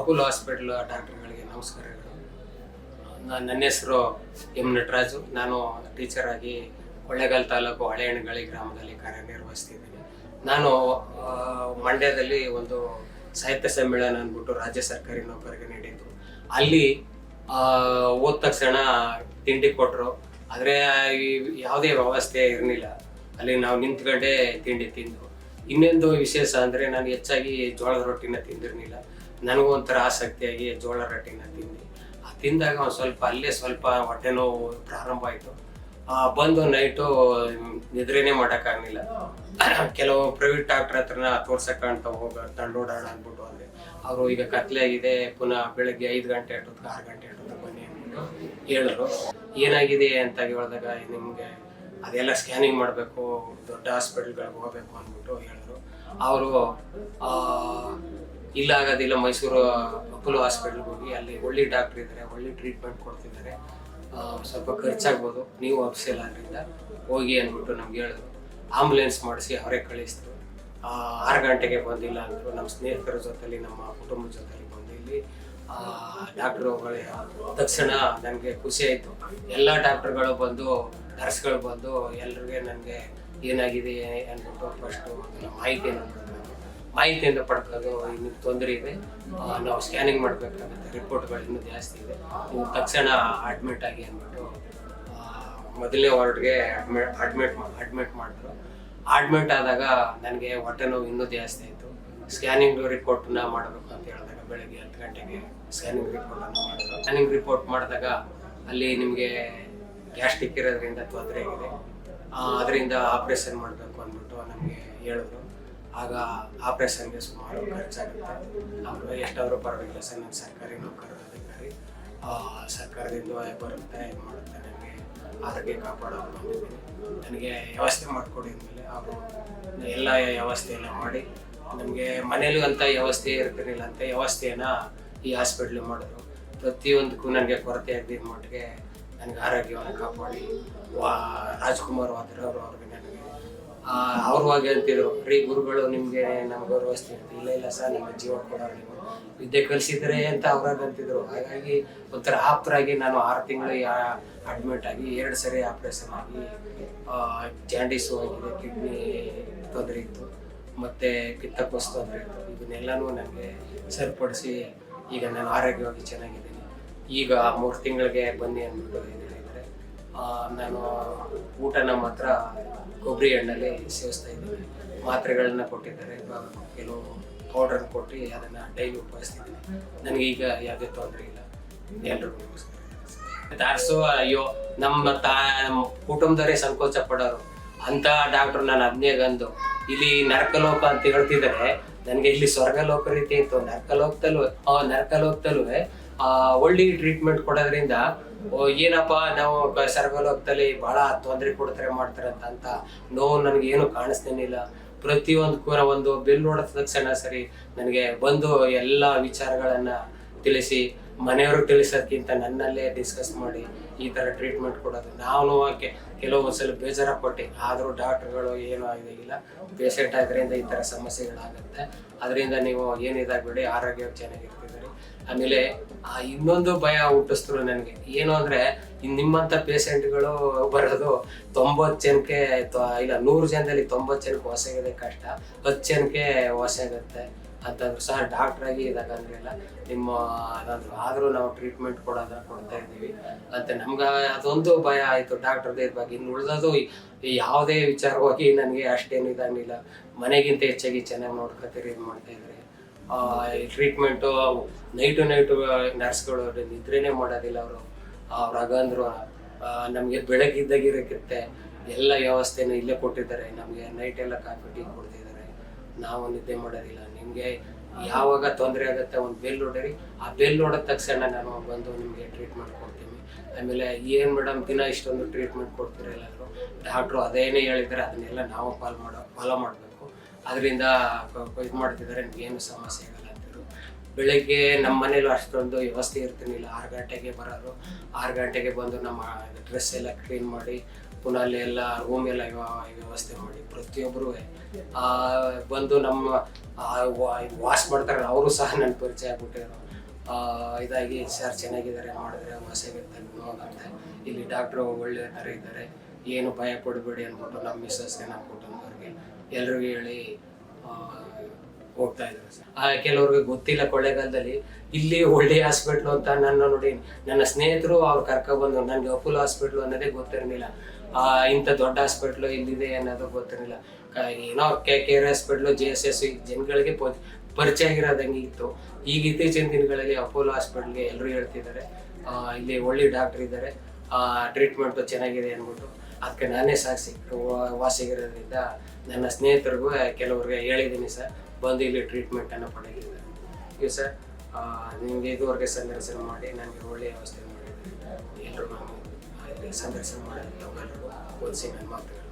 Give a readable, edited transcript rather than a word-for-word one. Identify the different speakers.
Speaker 1: Apollo hospital ಡಾಕ್ಟರ್ಗಳಿಗೆ ನಮಸ್ಕಾರಗಳು. ನನ್ನ ಹೆಸರು ಎಂ ನಟರಾಜು. ನಾನು ಟೀಚರ್ ಆಗಿ ಕೊಳ್ಳೇಗಾಲ ತಾಲೂಕು ಹಳೆಹಣಗಳಿ ಗ್ರಾಮದಲ್ಲಿ ಕಾರ್ಯನಿರ್ವಹಿಸ್ತಿದ್ದೀನಿ. ನಾನು ಮಂಡ್ಯದಲ್ಲಿ ಒಂದು ಸಾಹಿತ್ಯ ಸಮ್ಮೇಳನ ಅಂದ್ಬಿಟ್ಟು ರಾಜ್ಯ ಸರ್ಕಾರಿ ನೌಕರಿಗೆ ನೀಡಿದ್ದು. ಅಲ್ಲಿ ಹೋದ ತಕ್ಷಣ ತಿಂಡಿ ಕೊಟ್ಟರು, ಆದರೆ ಯಾವುದೇ ವ್ಯವಸ್ಥೆ ಇರಲಿಲ್ಲ. ಅಲ್ಲಿ ನಾವು ನಿಂತ್ಕೊಂಡೇ ತಿಂಡಿ ತಿಂದು. ಇನ್ನೊಂದು ವಿಶೇಷ ಅಂದರೆ ನಾನು ಹೆಚ್ಚಾಗಿ ಜೋಳದ ರೊಟ್ಟಿನ ತಿಂದಿರಲಿಲ್ಲ. ನನಗೂ ಒಂಥರ ಆಸಕ್ತಿಯಾಗಿ ಜೋಳ ರೊಟ್ಟಿನ ತಿಂದಾಗ ಒಂದು ಸ್ವಲ್ಪ ಹೊಟ್ಟೆ ನೋವು ಪ್ರಾರಂಭ ಆಯಿತು. ಬಂದು ನೈಟು ನಿದ್ರೆನೇ ಮಾಡೋಕ್ಕಾಗಲಿಲ್ಲ. ಕೆಲವು ಪ್ರೈವೇಟ್ ಡಾಕ್ಟರ್ ಹತ್ರನ ತೋರ್ಸಕ್ಕಂತ ತಂಡೋಡೋಣ ಅಂದ್ಬಿಟ್ಟು ಅಂದರೆ ಅವರು ಈಗ ಕತ್ಲೆ ಆಗಿದೆ, ಪುನಃ ಬೆಳಗ್ಗೆ 5 ಗಂಟೆ 6 ಗಂಟೆ ಬನ್ನಿ ಅಂದ್ಬಿಟ್ಟು ಹೇಳಿದ್ರು. ಏನಾಗಿದೆ ಅಂತ ಹೇಳಿದಾಗ ನಿಮಗೆ ಅದೆಲ್ಲ ಸ್ಕ್ಯಾನಿಂಗ್ ಮಾಡಬೇಕು, ದೊಡ್ಡ ಹಾಸ್ಪಿಟಲ್ಗಳಿಗೆ ಹೋಗಬೇಕು ಅಂದ್ಬಿಟ್ಟು ಹೇಳಿದ್ರು. ಅವರು ಇಲ್ಲ ಆಗೋದಿಲ್ಲ, ಮೈಸೂರು ಅಪೋಲೋ ಹಾಸ್ಪಿಟಲ್ಗೆ ಹೋಗಿ ಅಲ್ಲಿ ಒಳ್ಳೆ ಡಾಕ್ಟ್ರ್ ಇದ್ದಾರೆ, ಒಳ್ಳೆ ಟ್ರೀಟ್ಮೆಂಟ್ ಕೊಡ್ತಿದ್ದಾರೆ, ಸ್ವಲ್ಪ ಖರ್ಚಾಗ್ಬೋದು, ನೀವು ಅಫ್ಸೆಲ್ ಆದ್ದರಿಂದ ಹೋಗಿ ಅಂದ್ಬಿಟ್ಟು ನಮ್ಗೆ ಹೇಳಿದ್ರು. ಆಂಬುಲೆನ್ಸ್ ಮಾಡಿಸಿ ಅವರೇ ಕಳಿಸಿದ್ರು. 6 ಗಂಟೆಗೆ ಬಂದಿಲ್ಲ ಅಂದರು. ನಮ್ಮ ಸ್ನೇಹಿತರ ಜೊತೆಲಿ, ನಮ್ಮ ಕುಟುಂಬದ ಜೊತೆಲಿ ಬಂದು ಇಲ್ಲಿ ಡಾಕ್ಟ್ರುಗಳ ತಕ್ಷಣ ನನಗೆ ಖುಷಿ ಆಯಿತು. ಎಲ್ಲ ಡಾಕ್ಟ್ರುಗಳು ಬಂದು, ನರ್ಸ್ಗಳು ಬಂದು ಎಲ್ರಿಗೆ ನನಗೆ ಏನಾಗಿದೆ ಅಂದ್ಬಿಟ್ಟು ಫಸ್ಟು ಮಾಹಿತಿಯಿಂದ ಪಡ್ಕೋದು. ನಿಮ್ಗೆ ತೊಂದರೆ ಇದೆ, ನಾವು ಸ್ಕ್ಯಾನಿಂಗ್ ಮಾಡಬೇಕಾಗುತ್ತೆ, ರಿಪೋರ್ಟ್ಗಳು ಇನ್ನೂ ಜಾಸ್ತಿ ಇದೆ, ನೀವು ತಕ್ಷಣ ಅಡ್ಮಿಟ್ ಆಗಿ ಅಂದ್ಬಿಟ್ಟು ಮೊದಲನೇ ವಾರ್ಡ್ಗೆ ಅಡ್ಮಿಟ್ ಮಾಡಿದ್ರು. ಅಡ್ಮಿಟ್ ಆದಾಗ ನನಗೆ ಹೊಟ್ಟೆ ನೋವು ಇನ್ನೂ ಜಾಸ್ತಿ ಆಯಿತು. ಸ್ಕ್ಯಾನಿಂಗ್ ರಿಪೋರ್ಟನ್ನ ಮಾಡಬೇಕು ಅಂತ ಹೇಳಿದಾಗ ಬೆಳಗ್ಗೆ 10 ಗಂಟೆಗೆ ಸ್ಕ್ಯಾನಿಂಗ್ ರಿಪೋರ್ಟನ್ನು ಮಾಡಿದ್ರು. ಸ್ಕ್ಯಾನಿಂಗ್ ರಿಪೋರ್ಟ್ ಮಾಡಿದಾಗ ಅಲ್ಲಿ ನಿಮಗೆ ಗ್ಯಾಸ್ಟ್ರಿಕ್ ಇರೋದ್ರಿಂದ ತೊಂದರೆ ಆಗಿದೆ, ಅದರಿಂದ ಆಪ್ರೇಷನ್ ಮಾಡಬೇಕು ಅಂದ್ಬಿಟ್ಟು ನಮಗೆ ಹೇಳಿದ್ರು. ಆಗ ಆಪ್ರೇಷನ್ಗೆ ಸುಮಾರು ಖರ್ಚಾಗುತ್ತೆ. ನಮಗೆ ಎಷ್ಟಾದರೂ ಪರವಾಗಿಲ್ಲ ಸರ್, ನಾನು ಸರ್ಕಾರಿ ನೌಕರರ ಅಧಿಕಾರಿ, ಸರ್ಕಾರದಿಂದ ಬರುತ್ತೆ, ಇದು ಮಾಡುತ್ತೆ, ನನಗೆ ಆರೋಗ್ಯ ಕಾಪಾಡೋದು ಬಂದಿದ್ದೀನಿ, ನನಗೆ ವ್ಯವಸ್ಥೆ ಮಾಡಿಕೊಡಿ ಅಂದಮೇಲೆ ಅವರು ಎಲ್ಲ ವ್ಯವಸ್ಥೆ ಎಲ್ಲ ಮಾಡಿ ನಮಗೆ ಮನೇಲೂ ಅಂಥ ವ್ಯವಸ್ಥೆ ಇರ್ತಿರಲಿಲ್ಲ, ಅಂಥ ವ್ಯವಸ್ಥೆಯನ್ನು ಈ ಹಾಸ್ಪಿಟ್ಲಿಗೆ ಮಾಡಿದ್ರು. ಪ್ರತಿಯೊಂದಕ್ಕೂ ನನಗೆ ಕೊರತೆ ಆಗದಿದ್ದ ಮಟ್ಟಿಗೆ ನನಗೆ ಆರೋಗ್ಯವನ್ನು ಕಾಪಾಡಿ ರಾಜ್ಕುಮಾರ್ ವಾದ್ರವರು ಅವ್ರಿಗೆ ನನಗೆ ಅವ್ರು ಹಾಗೆ ಅಂತಿದ್ರು, ರೀ ಗುರುಗಳು ನಿಮಗೆ ನಮ್ಗೆ ಗೌರವಿಸ್ತೀವಿ. ಇಲ್ಲ ಸರ್, ನಿಮ್ಮ ಜೀವ ಕೊಡೋರು, ನೀವು ವಿದ್ಯೆ ಕಲಿಸಿದ್ರೆ ಅಂತ ಅವ್ರಾಗ ಅಂತಿದ್ರು. ಹಾಗಾಗಿ ಒಂಥರ ಆಪ್ತರಾಗಿ ನಾನು 6 ತಿಂಗಳು ಅಡ್ಮಿಟ್ ಆಗಿ 2 ಸರಿ ಆಪ್ರೇಷನ್ ಆಗಿ ಜಾಂಡೀಸು ಆಗಿದೆ, ಕಿಡ್ನಿ ತೊಂದರೆ ಇತ್ತು, ಮತ್ತು ಪಿತ್ತಕೋಶ ತೊಂದರೆ ಇತ್ತು. ಇದನ್ನೆಲ್ಲನೂ ನನಗೆ ಸರಿಪಡಿಸಿ ಈಗ ನಾನು ಆರೋಗ್ಯವಾಗಿ ಚೆನ್ನಾಗಿದ್ದೀನಿ. ಈಗ 3 ತಿಂಗಳಿಗೆ ಬನ್ನಿ ಅಂದ್ಬಿಟ್ಟು ಹೇಳಿದರೆ ನಾನು ಊಟನ ಮಾತ್ರ ಕೊಬ್ಬರಿ ಎಣ್ಣೆಲಿ ಸೇವಿಸ್ತಾ ಇದ್ದೀನಿ. ಮಾತ್ರೆಗಳನ್ನ ಕೊಟ್ಟಿದ್ದಾರೆ, ಕೆಲವು ಪೌಡರ್ ಕೊಟ್ಟು ಅದನ್ನು ಡೈಲಿ ಉಪಯೋಗಿಸ್ತಿದ್ದೀನಿ. ನನಗೆ ಈಗ ಯಾವುದೇ ತೊಂದರೆ ಇಲ್ಲ. ಎಲ್ರಿಗೂ ನಮಸ್ಕಾರ. ಅಯ್ಯೋ, ನಮ್ಮ ಕುಟುಂಬದವರೇ ಸಂಕೋಚ ಪಡೋರು ಅಂಥ ಡಾಕ್ಟ್ರು ನಾನು ಅದನ್ನೇಗಂದು ಇಲ್ಲಿ ನರಕಲೋಕ ಅಂತ ಹೇಳ್ತಿದ್ದಾರೆ. ನನಗೆ ಇಲ್ಲಿ ಸ್ವರ್ಗಲೋಕ ರೀತಿ ಇತ್ತು. ನರಕಲೋಕದಲ್ಲೂ ಒಳ್ಳೆ ಟ್ರೀಟ್ಮೆಂಟ್ ಕೊಡೋದ್ರಿಂದ ಏನಪ್ಪ ನಾವು ಸ್ವರ್ಗಲೋಕದಲ್ಲಿ ಭಾಳ ತೊಂದರೆ ಕೊಡ್ತಾರೆ ಮಾಡ್ತಾರೆ ಅಂತ ನೋವು ನನಗೆ ಏನು ಕಾಣಿಸ್ತೇನಿಲ್ಲ. ಪ್ರತಿಯೊಂದಕ್ಕೂ ಒಂದು ಬೆಲ್ ನೋಡಿದ ತಕ್ಷಣ ಸರಿ ನನಗೆ ಬಂದು ಎಲ್ಲ ವಿಚಾರಗಳನ್ನು ತಿಳಿಸಿ, ಮನೆಯವ್ರಿಗೆ ತಿಳಿಸೋದಕ್ಕಿಂತ ನನ್ನಲ್ಲೇ ಡಿಸ್ಕಸ್ ಮಾಡಿ ಈ ಥರ ಟ್ರೀಟ್ಮೆಂಟ್ ಕೊಡೋದು. ನಾವು ಕೆಲವೊಂದ್ಸಲ ಬೇಜಾರಪಟ್ಟು, ಆದರೂ ಡಾಕ್ಟ್ರುಗಳು ಏನೂ ಆಗಿಲ್ಲ, ಪೇಷಂಟ್ ಆದ್ದರಿಂದ ಈ ಥರ ಸಮಸ್ಯೆಗಳಾಗುತ್ತೆ, ಅದರಿಂದ ನೀವು ಏನಿದಾಗಬೇಡಿ, ಆರೋಗ್ಯ ಚೆನ್ನಾಗಿರ್ತಿದ್ದೀರಿ. ಆಮೇಲೆ ಇನ್ನೊಂದು ಭಯ ಹುಟ್ಟಿಸಿದ್ರು ನನಗೆ, ಏನು ಅಂದರೆ ನಿಮ್ಮಂಥ ಪೇಷಂಟ್ಗಳು ಬರೋದು 90 ಜನಕ್ಕೆ ಇಲ್ಲ 100 ಜನದಲ್ಲಿ 90 ಜನಕ್ಕೆ ವಾಸಿ ಆಗೋದೇ ಕಷ್ಟ, 10 ಜನಕ್ಕೆ ವಾಸಿ ಆಗುತ್ತೆ ಅಂತಂದ್ರು. ಸಹ ಡಾಕ್ಟ್ರಾಗಿ ಇದಾಗಂದ್ರಿಲ್ಲ ನಿಮ್ಮ ಆದರೂ ನಾವು ಟ್ರೀಟ್ಮೆಂಟ್ ಕೊಡ್ತಾ ಇದ್ದೀವಿ ಅಂತ ನಮ್ಗೆ ಅದೊಂದು ಭಯ ಆಯಿತು ಡಾಕ್ಟ್ರದೇ ಬಗ್ಗೆ. ಇನ್ನು ಉಳಿದೋದು ಯಾವುದೇ ವಿಚಾರವಾಗಿ ನನಗೆ ಅಷ್ಟೇನು ಇದಾಗಲಿಲ್ಲ. ಮನೆಗಿಂತ ಹೆಚ್ಚಾಗಿ ಚೆನ್ನಾಗಿ ನೋಡ್ಕೊತೀರಿ, ಇದು ಮಾಡ್ತಾಯಿದ್ದಾರೆ. ಟ್ರೀಟ್ಮೆಂಟು ನೈಟು ನರ್ಸ್ಗಳು ನಿದ್ರೆನೇ ಮಾಡೋದಿಲ್ಲ ಅವರು. ಅವ್ರಾಗಂದ್ರು ನಮಗೆ ಬೆಳಗ್ಗಿದ್ದಾಗಿರಕ್ಕೆ ಎಲ್ಲ ವ್ಯವಸ್ಥೆನೂ ಇಲ್ಲೇ ಕೊಟ್ಟಿದ್ದಾರೆ, ನಮಗೆ ನೈಟೆಲ್ಲ ಕಾಫಿ ಟೀ ಕೊಡ್ತಿದ್ದಾರೆ, ನಾವು ನಿದ್ದೆ ಮಾಡೋದಿಲ್ಲ. ನಿಮಗೆ ಯಾವಾಗ ತೊಂದರೆ ಆಗುತ್ತೆ ಒಂದು ಬೆಲ್ ಹೊಡೀರಿ, ಆ ಬೆಲ್ ಹೊಡೆದ ತಕ್ಷಣ ನಾನು ಬಂದು ನಿಮಗೆ ಟ್ರೀಟ್ಮೆಂಟ್ ಕೊಡ್ತೀನಿ. ಆಮೇಲೆ ಏನು ಮೇಡಮ್ ದಿನ ಇಷ್ಟೊಂದು ಟ್ರೀಟ್ಮೆಂಟ್ ಕೊಡ್ತೀರ ಎಲ್ಲರೂ, ಡಾಕ್ಟ್ರು ಅದೇನೇ ಹೇಳಿದ್ದಾರೆ ಅದನ್ನೆಲ್ಲ ನಾವು ಫಾಲೋ ಮಾಡಬೇಕು, ಅದರಿಂದ ಇದು ಮಾಡ್ತಿದ್ದಾರೆ, ನಿಮಗೇನು ಸಮಸ್ಯೆ ಆಗಲ್ಲ ಅಂತಿದ್ರು. ಬೆಳಗ್ಗೆ ನಮ್ಮ ಮನೇಲೂ ಅಷ್ಟೊಂದು ವ್ಯವಸ್ಥೆ ಇರ್ತೀನಿಲ್ಲ. 6 ಗಂಟೆಗೆ ಬರೋರು, 6 ಗಂಟೆಗೆ ಬಂದು ನಮ್ಮ ಡ್ರೆಸ್ ಎಲ್ಲ ಕ್ಲೀನ್ ಮಾಡಿ, ಪುನಃ ಅಲ್ಲಿ ಎಲ್ಲ ರೂಮ್ ಎಲ್ಲ ವ್ಯವಸ್ಥೆ ಮಾಡಿ, ಪ್ರತಿಯೊಬ್ಬರು ಬಂದು ನಮ್ಮ ವಾಶ್ ಮಾಡ್ತಾರೆ. ಅವರು ಸಹ ನನ್ನ ಪರಿಚಯ ಆಗ್ಬಿಟ್ಟಿರೋ ಇದಾಗಿ ಸರ್ ಚೆನ್ನಾಗಿದ್ದಾರೆ ಮಾಡಿದ್ರೆ ವಾಸಿಯಾಗುತ್ತೆ ಅಂತ ಇಲ್ಲಿ ಡಾಕ್ಟ್ರು ಒಳ್ಳೆ ಥರ ಇದ್ದಾರೆ, ಏನು ಭಯ ಪಡಬೇಡಿ ಅಂದ್ಬಿಟ್ಟು ನಮ್ಮ ಮಿಸ್ಸಸ್ಗೆ ನಮ್ಮ ಕುಟುಂಬದವ್ರಿಗೆ ಎಲ್ರಿಗೂ ಹೇಳಿ ಹೋಗ್ತಾ ಇದ್ದಾರೆ ಸರ್. ಕೆಲವ್ರಿಗೆ ಗೊತ್ತಿಲ್ಲ ಕೊಳ್ಳೇಗಾಲದಲ್ಲಿ ಇಲ್ಲಿ ಒಳ್ಳೆ ಹಾಸ್ಪಿಟ್ಲು ಅಂತ ನನ್ನ ನೋಡಿ ನನ್ನ ಸ್ನೇಹಿತರು ಅವ್ರು ಕರ್ಕೊಬಂದು ನನಗೆ ಅಪೋಲೋ ಹಾಸ್ಪಿಟ್ಲು ಅನ್ನೋದೇ ಗೊತ್ತಿರಲಿಲ್ಲ. ಇಂಥ ದೊಡ್ಡ ಹಾಸ್ಪಿಟ್ಲು ಇಲ್ಲಿದೆ ಅನ್ನೋದು ಗೊತ್ತಿರಲಿಲ್ಲ. ಏನೋ KR ಹಾಸ್ಪಿಟ್ಲು JSS ಜನಗಳಿಗೆ ಪರಿಚಯ ಆಗಿರೋದಂಗೆ ಇತ್ತು. ಈಗ ಇತ್ತೀಚಿನ ದಿನಗಳಲ್ಲಿ ಅಪೋಲೋ ಹಾಸ್ಪಿಟ್ಲ್ಗೆ ಎಲ್ಲರೂ ಹೇಳ್ತಿದ್ದಾರೆ ಇಲ್ಲಿ ಒಳ್ಳೆ ಡಾಕ್ಟ್ರ್ ಇದ್ದಾರೆ, ಟ್ರೀಟ್ಮೆಂಟು ಚೆನ್ನಾಗಿದೆ ಅಂದ್ಬಿಟ್ಟು ಅದಕ್ಕೆ ನಾನೇ ಸಾಕ್ಷಿ ವಾಸಿಗಿರೋದ್ರಿಂದ ನನ್ನ ಸ್ನೇಹಿತರಿಗೂ ಕೆಲವ್ರಿಗೆ ಹೇಳಿದ್ದೀನಿ ಸರ್, ಬಂದು ಇಲ್ಲಿ ಟ್ರೀಟ್ಮೆಂಟನ್ನು ಪಡೆದಿದ್ದಾರೆ. ಇವು ಸರ್ ನಿಮಗೆ ಇದುವರೆಗೆ ಸಂದರ್ಶನ ಮಾಡಿ ನನಗೆ ಒಳ್ಳೆಯ ವ್ಯವಸ್ಥೆ ಮಾಡಿದ್ದಾರೆ. ಎಲ್ಲರೂ ಸಂದರ್ಶನ ಮಾಡಿ ಎಲ್ಲರೂ ಓದಿಸಿ ನನ್ನ ಮಾತುಗಳು